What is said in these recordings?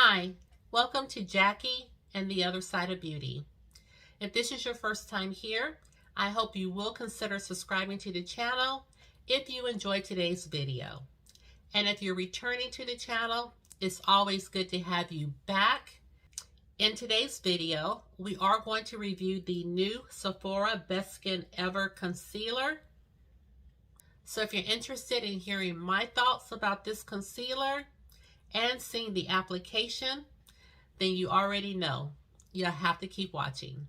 Hi, welcome to Jackie and the Other Side of Beauty. If this is your first time here, I hope you will consider subscribing to the channel if you enjoyed today's video. And if you're returning to the channel, it's always good to have you back. In today's video, we are going to review the new Sephora Best Skin Ever Concealer. So if you're interested in hearing my thoughts about this concealer and seeing the application, then you already know you'll have to keep watching.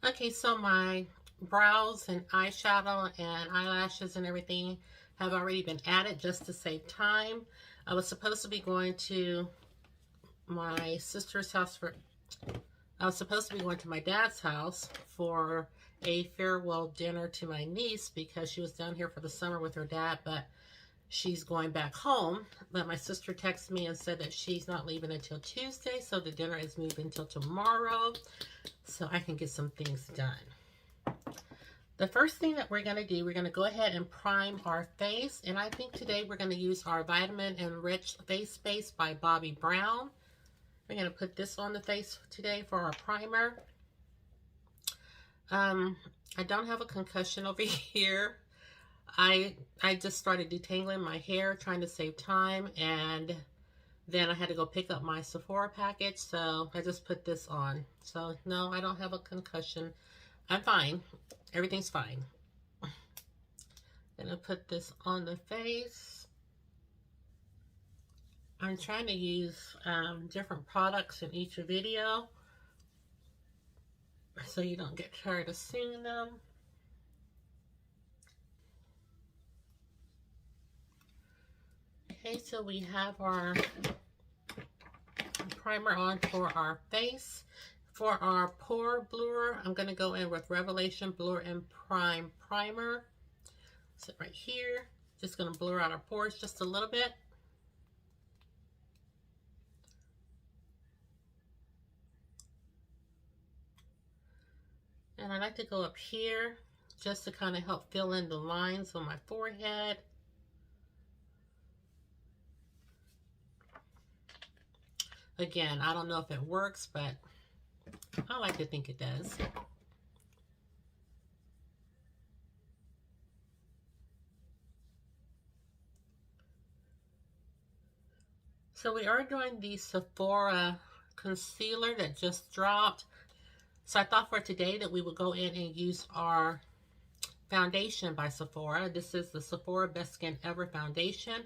Okay, so my brows and eyeshadow and eyelashes and everything have already been added just to save time. I was supposed to be going to my sister's house I was supposed to be going to my dad's house for a farewell dinner to my niece because she was down here for the summer with her dad, but she's going back home. But my sister texted me and said that she's not leaving until Tuesday, so the dinner is moved until tomorrow so I can get some things done. The first thing that we're going to do, we're going to go ahead and prime our face, and I think today we're going to use our Vitamin Enriched Face Base by Bobbi Brown. We're going to put this on the face today for our primer. I don't have a concussion over here. I just started detangling my hair, trying to save time, and then I had to go pick up my Sephora package, so I just put this on. So no, I don't have a concussion. I'm fine. Everything's fine. I'm going to put this on the face. I'm trying to use different products in each video so you don't get tired of seeing them. Okay, so we have our primer on for our face. For our pore bluer, I'm going to go in with Revelation Blur and Prime Primer. Sit right here. Just going to blur out our pores just a little bit. And I like to go up here just to kind of help fill in the lines on my forehead. Again, I don't know if it works, but I like to think it does. So we are doing the Sephora concealer that just dropped. So I thought for today that we would go in and use our foundation by Sephora. This is the Sephora Best Skin Ever Foundation,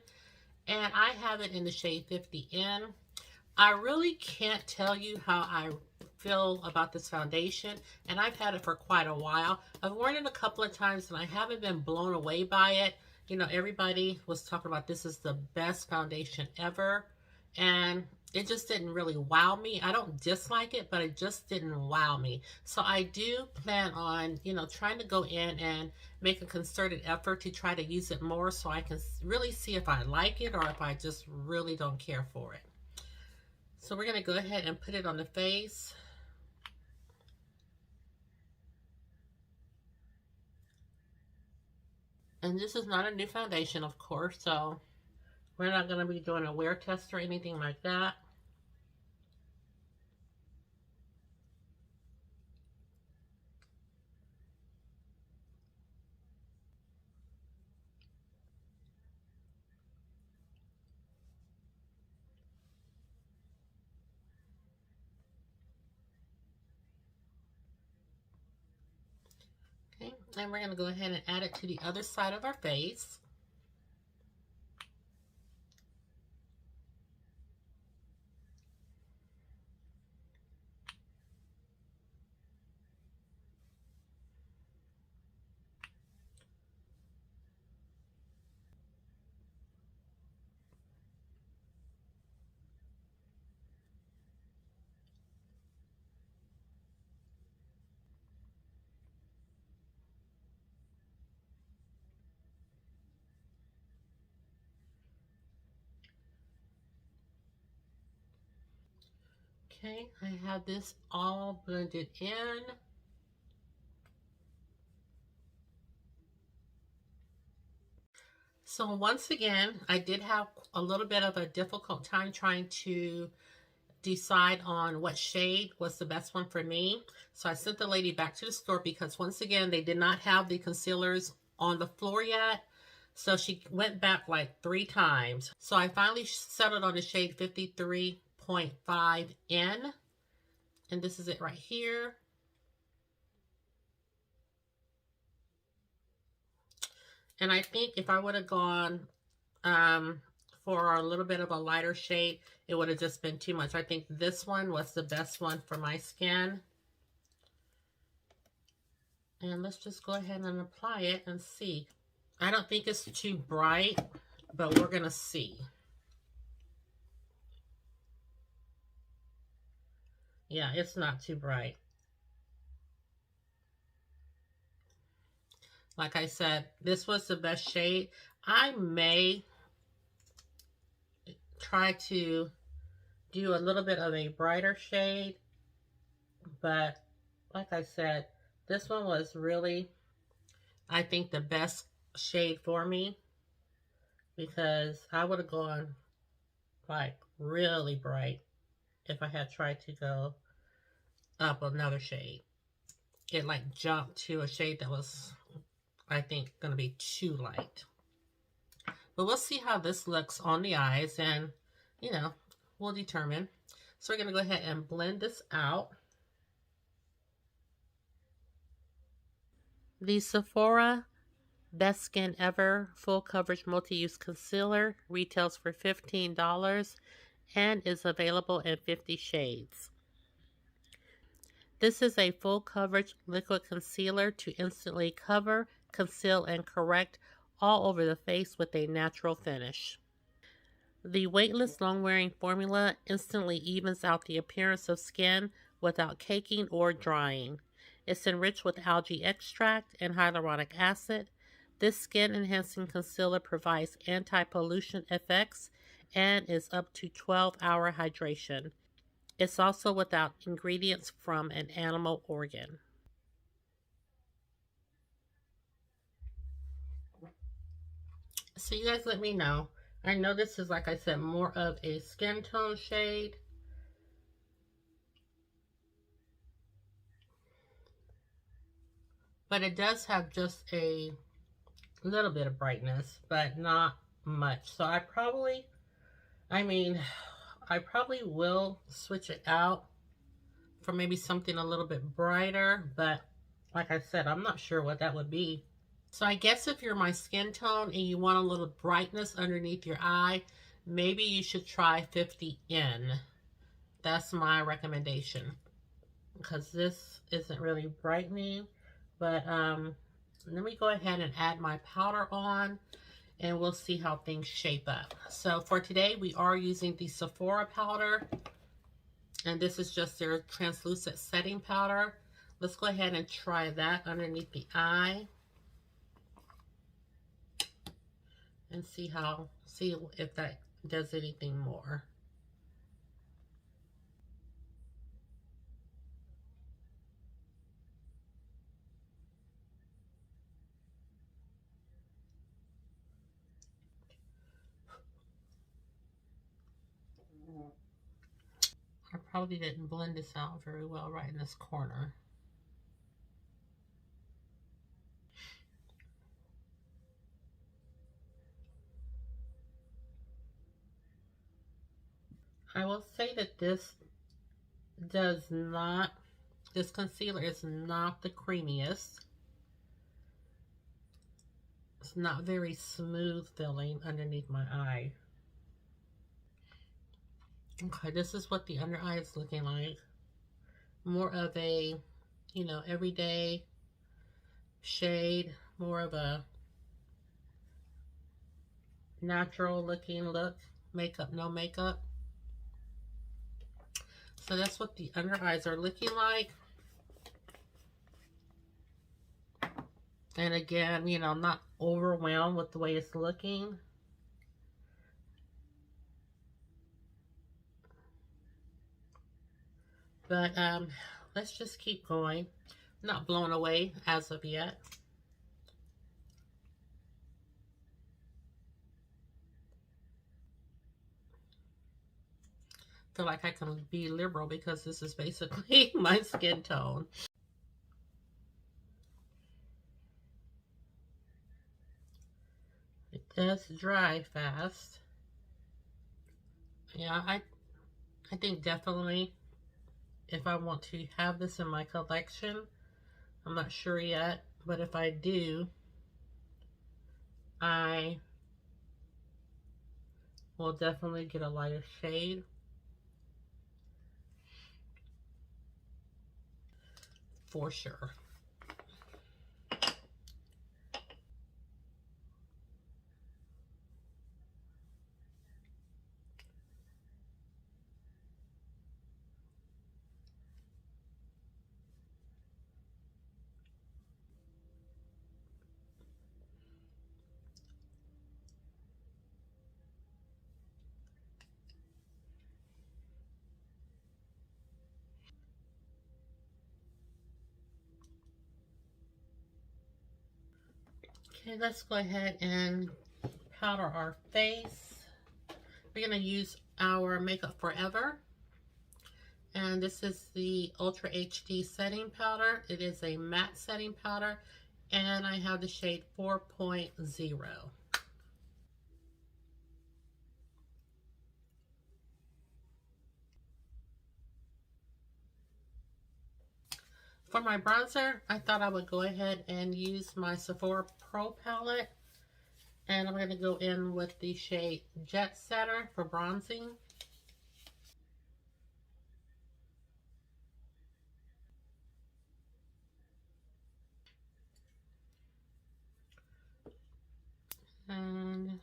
and I have it in the shade 50N. I really can't tell you how I feel about this foundation, and I've had it for quite a while. I've worn it a couple of times, and I haven't been blown away by it. You know, everybody was talking about this is the best foundation ever, and it just didn't really wow me. I don't dislike it, but it just didn't wow me. So I do plan on, you know, trying to go in and make a concerted effort to try to use it more so I can really see if I like it or if I just really don't care for it. So we're going to go ahead and put it on the face. And this is not a new foundation, of course, so we're not going to be doing a wear test or anything like that. Okay, and we're going to go ahead and add it to the other side of our face. Okay, I have this all blended in. So once again, I did have a little bit of a difficult time trying to decide on what shade was the best one for me. So I sent the lady back to the store because once again, they did not have the concealers on the floor yet. So she went back like 3 times. So I finally settled on the shade 53.5N. And this is it right here. And I think if I would have gone for a little bit of a lighter shade, it would have just been too much. I think this one was the best one for my skin. And let's just go ahead and apply it and see. I don't think it's too bright, but we're going to see. Yeah, it's not too bright. Like I said, this was the best shade. I may try to do a little bit of a brighter shade, but like I said, this one was really, I think, the best shade for me, because I would have gone like really bright if I had tried to go up another shade. It like jumped to a shade that was, I think, going to be too light. But we'll see how this looks on the eyes, and, you know, we'll determine. So we're going to go ahead and blend this out. The Sephora Best Skin Ever Full Coverage Multi-Use Concealer retails for $15 and is available in 50 shades. This is a full coverage liquid concealer to instantly cover, conceal, and correct all over the face with a natural finish. The Weightless long-wearing formula instantly evens out the appearance of skin without caking or drying. It's enriched with algae extract and hyaluronic acid. This skin-enhancing concealer provides anti-pollution effects and is up to 12-hour hydration. It's also without ingredients from an animal organ. So you guys let me know. I know this is, like I said, more of a skin tone shade. But it does have just a little bit of brightness, but not much. So I probably will switch it out for maybe something a little bit brighter. But like I said, I'm not sure what that would be. So I guess if you're my skin tone and you want a little brightness underneath your eye, maybe you should try 50N. That's my recommendation, because this isn't really brightening. But let me go ahead and add my powder on, and we'll see how things shape up. So for today, we are using the Sephora powder, and this is just their translucent setting powder. Let's go ahead and try that underneath the eye and see if that does anything more. I probably didn't blend this out very well right in this corner. I will say that this concealer is not the creamiest. It's not very smooth feeling underneath my eye. Okay, this is what the under eye is looking like. More of a, everyday shade. More of a natural looking look. Makeup, no makeup. So that's what the under eyes are looking like. And again, I'm not overwhelmed with the way it's looking. But let's just keep going. Not blown away as of yet. feel like I can be liberal because this is basically my skin tone. It does dry fast. Yeah, I think definitely if I want to have this in my collection, I'm not sure yet, but if I do, I will definitely get a lighter shade. For sure. Okay, let's go ahead and powder our face. We're going to use our Makeup Forever. And this is the Ultra HD setting powder. It is a matte setting powder. And I have the shade 4.0. For my bronzer, I thought I would go ahead and use my Sephora Pro palette. And I'm going to go in with the shade Jet Setter for bronzing. And,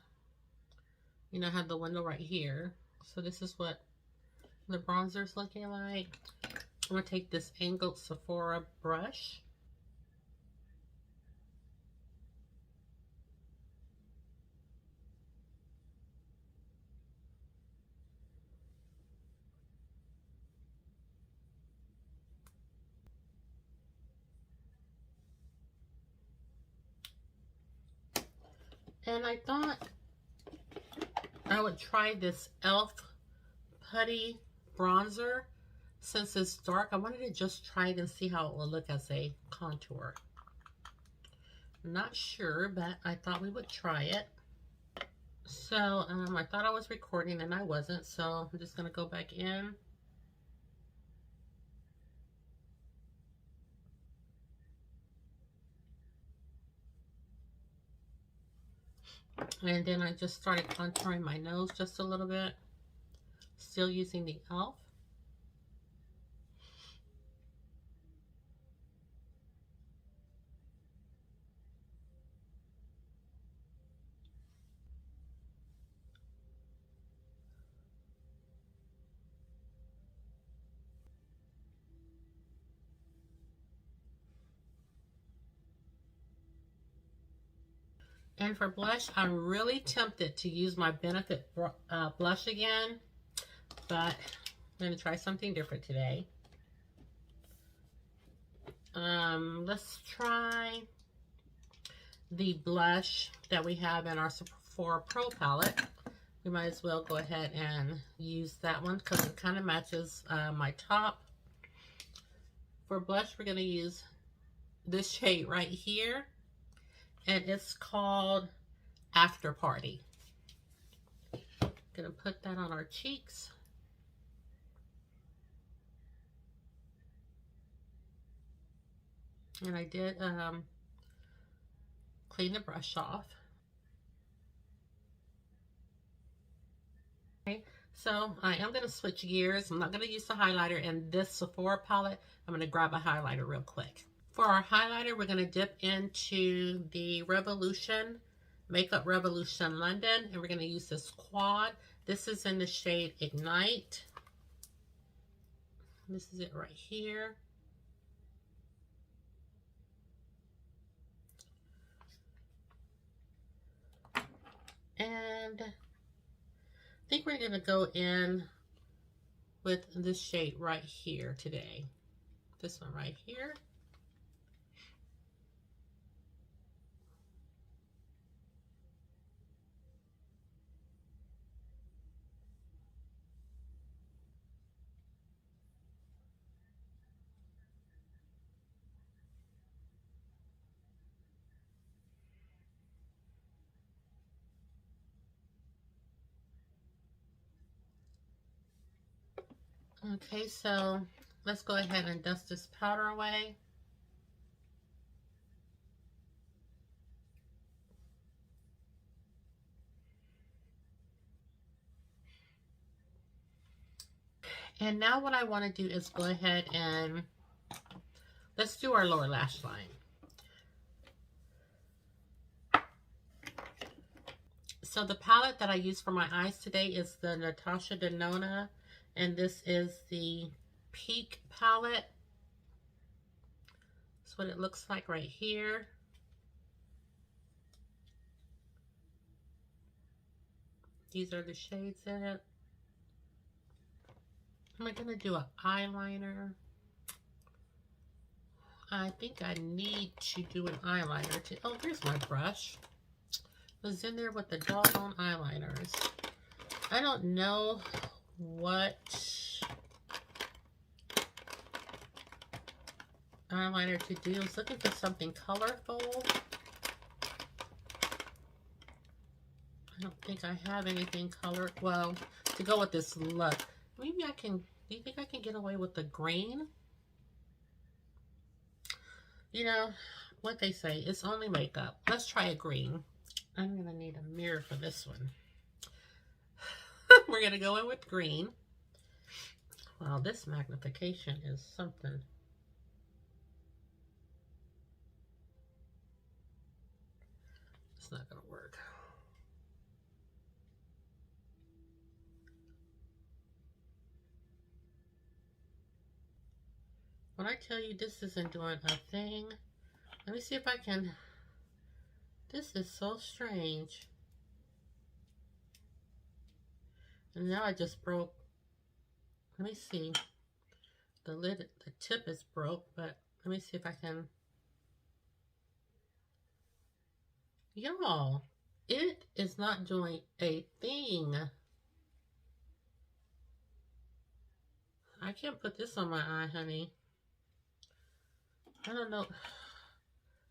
you know, I have the window right here. So this is what the bronzer is looking like. I'm going to take this angled Sephora brush. And I thought I would try this e.l.f. Putty bronzer. Since it's dark, I wanted to just try it and see how it will look as a contour. Not sure, but I thought we would try it. So I thought I was recording and I wasn't, so I'm just going to go back in. And then I just started contouring my nose just a little bit. Still using the e.l.f. And for blush, I'm really tempted to use my Benefit blush again, but I'm going to try something different today. Let's try the blush that we have in our Sephora Pro palette. We might as well go ahead and use that one because it kind of matches my top. For blush, we're going to use this shade right here. And it's called After Party. Gonna put that on our cheeks. And I did clean the brush off. Okay, so I am gonna switch gears. I'm not gonna use the highlighter in this Sephora palette. I'm gonna grab a highlighter real quick. For our highlighter, we're going to dip into the Revolution, Makeup Revolution London, and we're going to use this quad. This is in the shade Ignite. This is it right here. And I think we're going to go in with this shade right here today. This one right here. Okay, so let's go ahead and dust this powder away. And now what I want to do is go ahead and let's do our lower lash line. So the palette that I use for my eyes today is the Natasha Denona, and this is the Peak palette. That's what it looks like right here. These are the shades in it. Am I gonna do an eyeliner? I think I need to do an eyeliner too. Oh, here's my brush. It was in there with the doggone eyeliners. I don't know what eyeliner to do. I was looking for something colorful. I don't think I have anything colored. Well, to go with this look. Maybe I can, do you think I can get away with the green? You know, what they say, it's only makeup. Let's try a green. I'm going to need a mirror for this one. We're going to go in with green. Wow, this magnification is something. It's not going to work. When I tell you this isn't doing a thing, let me see if I can. This is so strange. And now I just broke. Let me see. The lid, the tip is broke, but let me see if I can. Y'all, it is not doing a thing. I can't put this on my eye, honey. I don't know.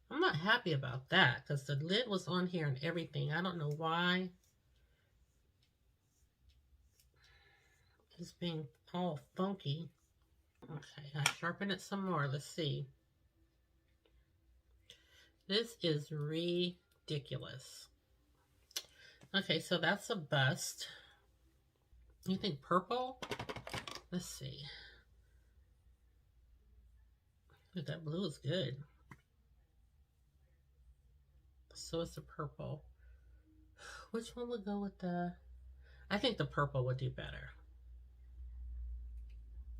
I'm not happy about that because the lid was on here and everything. I don't know why. It's being all funky. Okay, I sharpen it some more. Let's see. This is ridiculous. Okay, so that's a bust. You think purple? Let's see. That blue is good. So it's the purple. Which one would go with the... I think the purple would do better.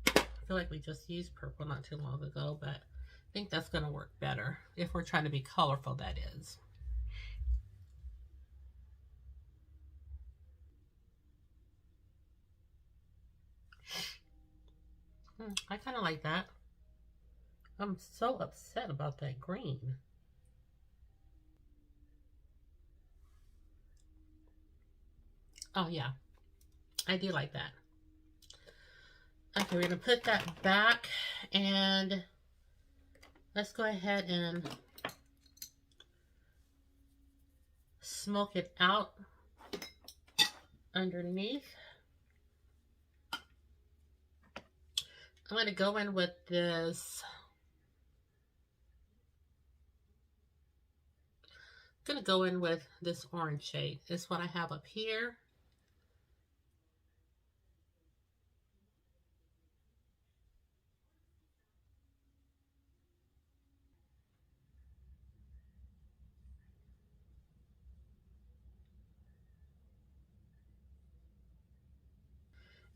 I feel like we just used purple not too long ago, but I think that's going to work better. If we're trying to be colorful, that is. I kind of like that. I'm so upset about that green. Oh, yeah. I do like that. Okay, we're going to put that back, and let's go ahead and smoke it out underneath. I'm going to go in with this. I'm going to go in with this orange shade. It's what I have up here.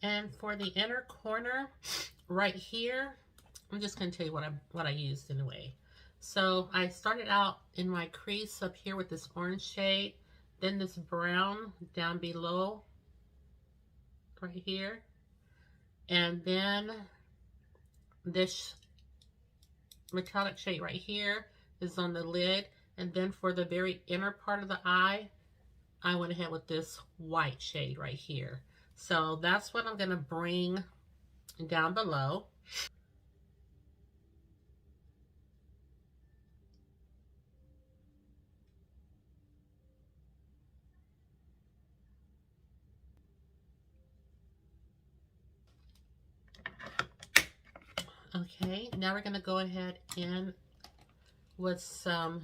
And for the inner corner, right here, I'm just going to tell you what I used anyway. So I started out in my crease up here with this orange shade, then this brown down below, right here, and then this metallic shade right here is on the lid, and then for the very inner part of the eye, I went ahead with this white shade right here. So that's what I'm going to bring down below. Okay, now we're going to go ahead in with some,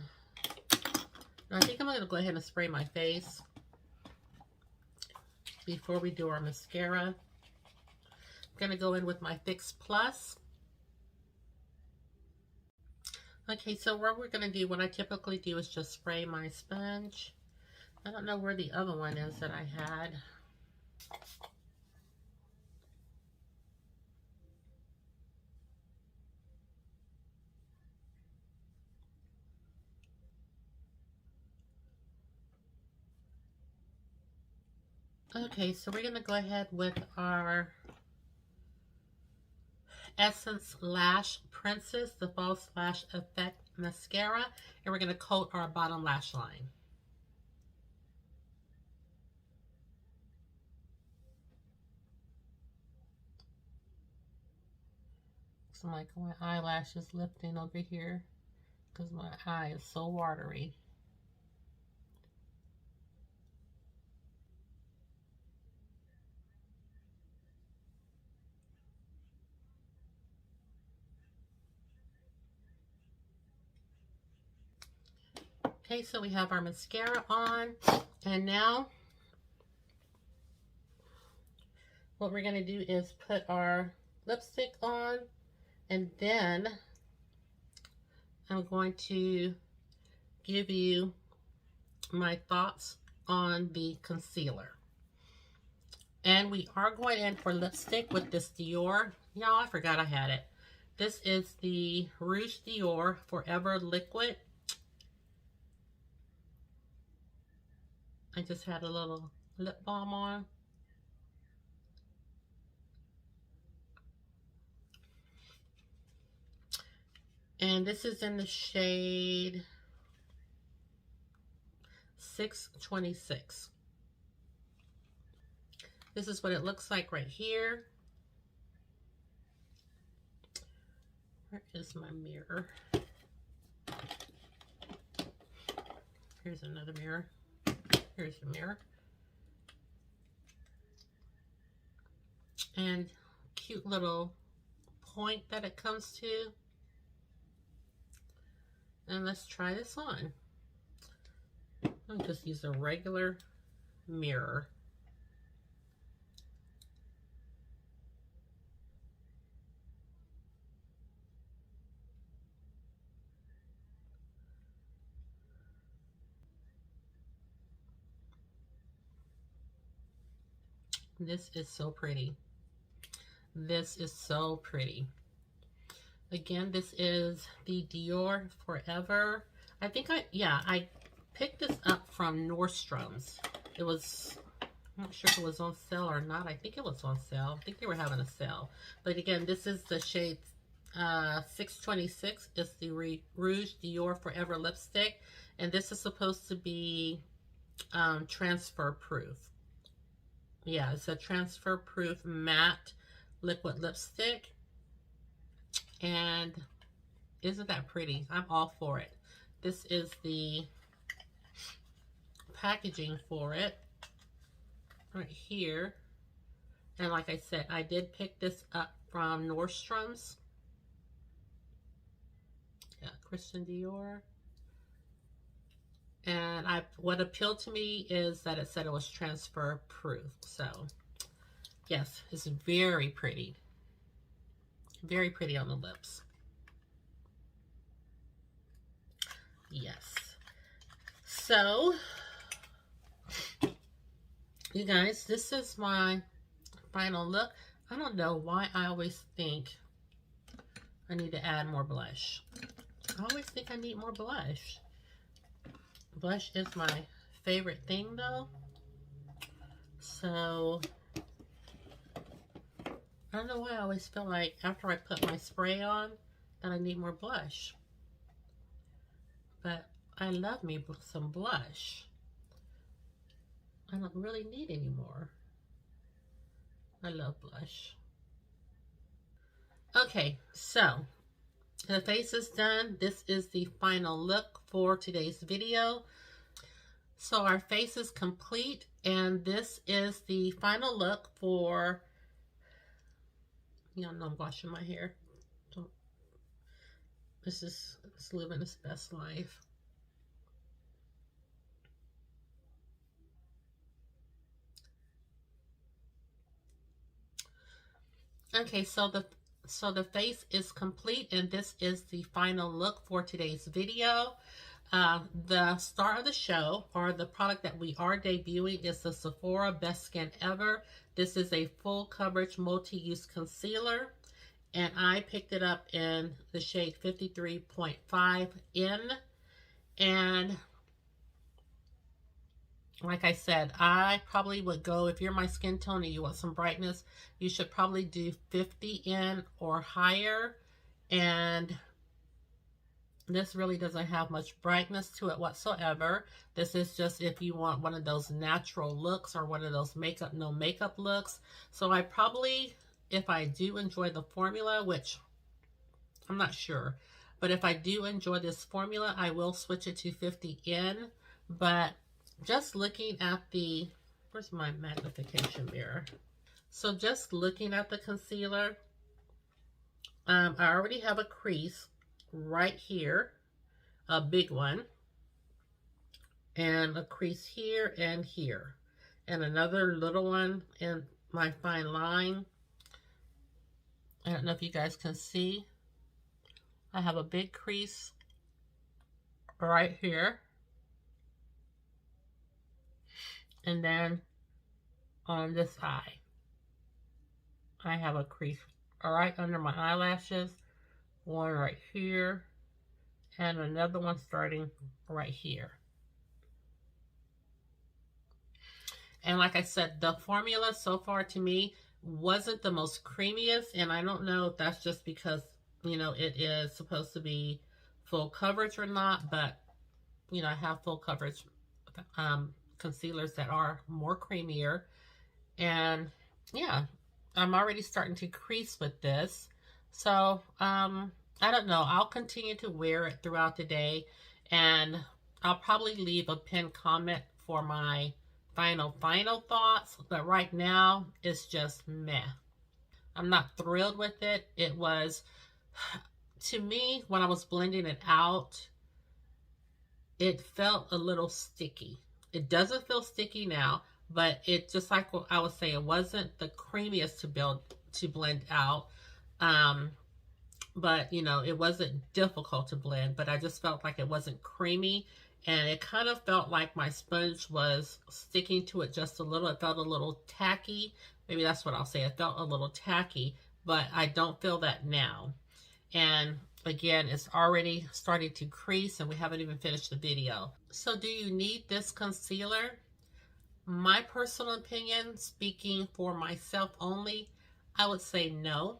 I think I'm going to go ahead and spray my face before we do our mascara. I'm going to go in with my Fix Plus. Okay, so what we're going to do, what I typically do is just spray my sponge. I don't know where the other one is that I had. Okay, so we're going to go ahead with our Essence Lash Princess, the False Lash Effect Mascara, and we're going to coat our bottom lash line. So like my eyelash is lifting over here because my eye is so watery. Okay, so we have our mascara on, and now what we're going to do is put our lipstick on, and then I'm going to give you my thoughts on the concealer. And we are going in for lipstick with this Dior. Y'all, I forgot I had it. This is the Rouge Dior Forever Liquid. I just had a little lip balm on. And this is in the shade 626. This is what it looks like right here. Where is my mirror? Here's another mirror. Here's the mirror. And cute little point that it comes to. And let's try this on. I'll just use a regular mirror. This is so pretty. This is so pretty. Again, this is the Dior Forever. I think I picked this up from Nordstrom's. It was, I'm not sure if it was on sale or not. I think it was on sale. I think they were having a sale. But again, this is the shade 626. It's the Rouge Dior Forever lipstick. And this is supposed to be transfer proof. Yeah, it's a transfer proof matte liquid lipstick. And isn't that pretty? I'm all for it. This is the packaging for it right here. And like I said, I did pick this up from Nordstrom's. Yeah, Christian Dior. And what appealed to me is that it said it was transfer proof. So yes, it's very pretty. Very pretty on the lips. Yes. So, you guys, this is my final look. I don't know why I always think I need to add more blush. I always think I need more blush. Blush is my favorite thing though. So, I don't know why I always feel like after I put my spray on that I need more blush. But I love me some blush. I don't really need any more. I love blush. Okay, so the face is done. This is the final look for today's video. So our face is complete, and this is the final look for, y'all know I'm washing my hair. Don't It's living its best life. Okay, so the face is complete, and this is the final look for today's video. The star of the show, or the product that we are debuting, is the Sephora Best Skin Ever. This is a full coverage multi-use concealer, and I picked it up in the shade 53.5N. And like I said, I probably would go, if you're my skin tone and you want some brightness, you should probably do 50N or higher. And this really doesn't have much brightness to it whatsoever. This is just if you want one of those natural looks or one of those makeup, no makeup looks. So I probably, if I do enjoy the formula, which I'm not sure, but if I do enjoy this formula, I will switch it to 50N. But just looking at the, where's my magnification mirror? So just looking at the concealer, I already have a crease right here, a big one, and a crease here and here, and another little one in my fine line. I don't know if you guys can see. I have a big crease right here, and then on this eye, I have a crease right under my eyelashes, one right here, and another one starting right here. And like I said, the formula so far to me wasn't the most creamiest, and I don't know if that's just because, you know, it is supposed to be full coverage or not, but, you know, I have full coverage concealers that are more creamier. And yeah, I'm already starting to crease with this. So, I don't know. I'll continue to wear it throughout the day, and I'll probably leave a pinned comment for my final thoughts, but right now, it's just meh. I'm not thrilled with it. It was, to me, when I was blending it out, it felt a little sticky. It doesn't feel sticky now, but it, just like what I was saying, it wasn't the creamiest to blend out. But, you know, it wasn't difficult to blend, but I just felt like it wasn't creamy, and it kind of felt like my sponge was sticking to it just a little. It felt a little tacky. Maybe that's what I'll say. It felt a little tacky, but I don't feel that now. And again, it's already starting to crease, and we haven't even finished the video. So do you need this concealer? My personal opinion, speaking for myself only, I would say no.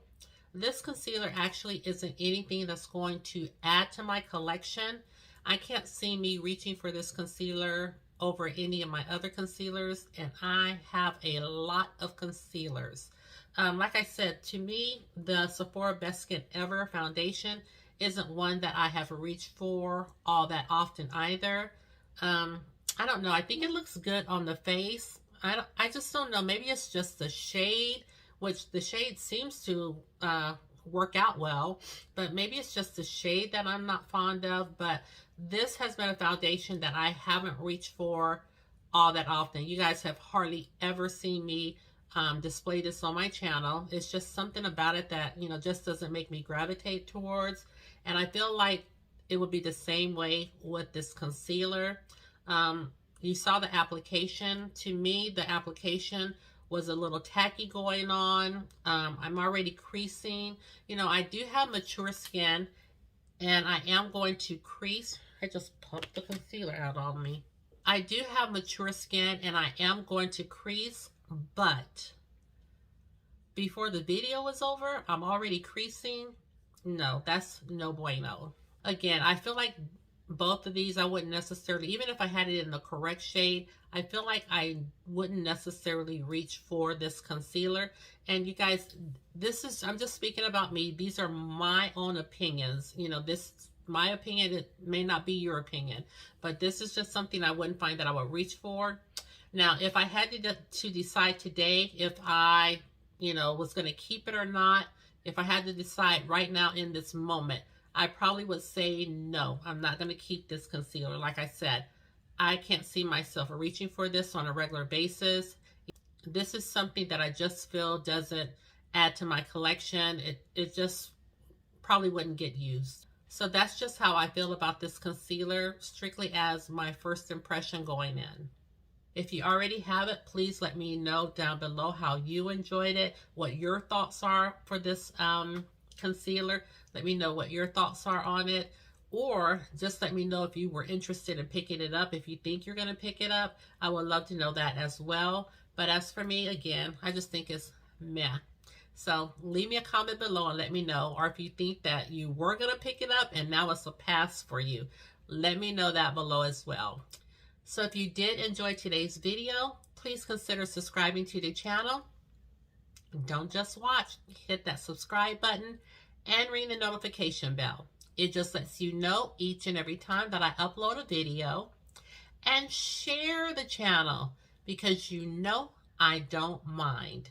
This concealer actually isn't anything that's going to add to my collection. I can't see me reaching for this concealer over any of my other concealers, and I have a lot of concealers. Like I said, to me, the Sephora Best Skin Ever foundation isn't one that I have reached for all that often either. I don't know. I think it looks good on the face. I just don't know. Maybe it's just the shade, which the shade seems to work out well, but maybe it's just the shade that I'm not fond of. But this has been a foundation that I haven't reached for all that often. You guys have hardly ever seen me display this on my channel. It's just something about it that, you know, just doesn't make me gravitate towards. And I feel like it would be the same way with this concealer. You saw the application. To me, the application was a little tacky going on. I'm already creasing. You know, I do have mature skin, and I am going to crease. I just pumped the concealer out on me. I do have mature skin, and I am going to crease, but before the video is over, I'm already creasing. No, that's no bueno. Again, I feel like both of these I wouldn't necessarily, even if I had it in the correct shade, I feel like I wouldn't necessarily reach for this concealer. And you guys, this is, I'm just speaking about me. These are my own opinions. You know, this, my opinion, it may not be your opinion, but this is just something I wouldn't find that I would reach for. Now, if I had to decide today if I, you know, was going to keep it or not, if I had to decide right now in this moment, I probably would say no, I'm not going to keep this concealer. Like I said, I can't see myself reaching for this on a regular basis. This is something that I just feel doesn't add to my collection. It just probably wouldn't get used. So that's just how I feel about this concealer, strictly as my first impression going in. If you already have it, please let me know down below how you enjoyed it, what your thoughts are for this concealer. Let me know what your thoughts are on it, or just let me know if you were interested in picking it up. If you think you're going to pick it up, I would love to know that as well. But as for me, again, I just think it's meh. So leave me a comment below and let me know, or if you think that you were going to pick it up and now it's a pass for you, let me know that below as well. So if you did enjoy today's video, please consider subscribing to the channel. Don't just watch, hit that subscribe button and ring the notification bell. It just lets you know each and every time that I upload a video. And share the channel, because you know I don't mind.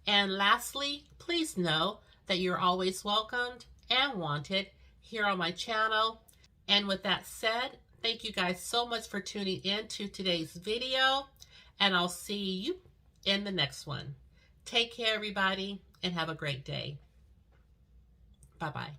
And lastly, please know that you're always welcomed and wanted here on my channel. And with that said, thank you guys so much for tuning in to today's video, and I'll see you in the next one. Take care, everybody, and have a great day. Bye-bye.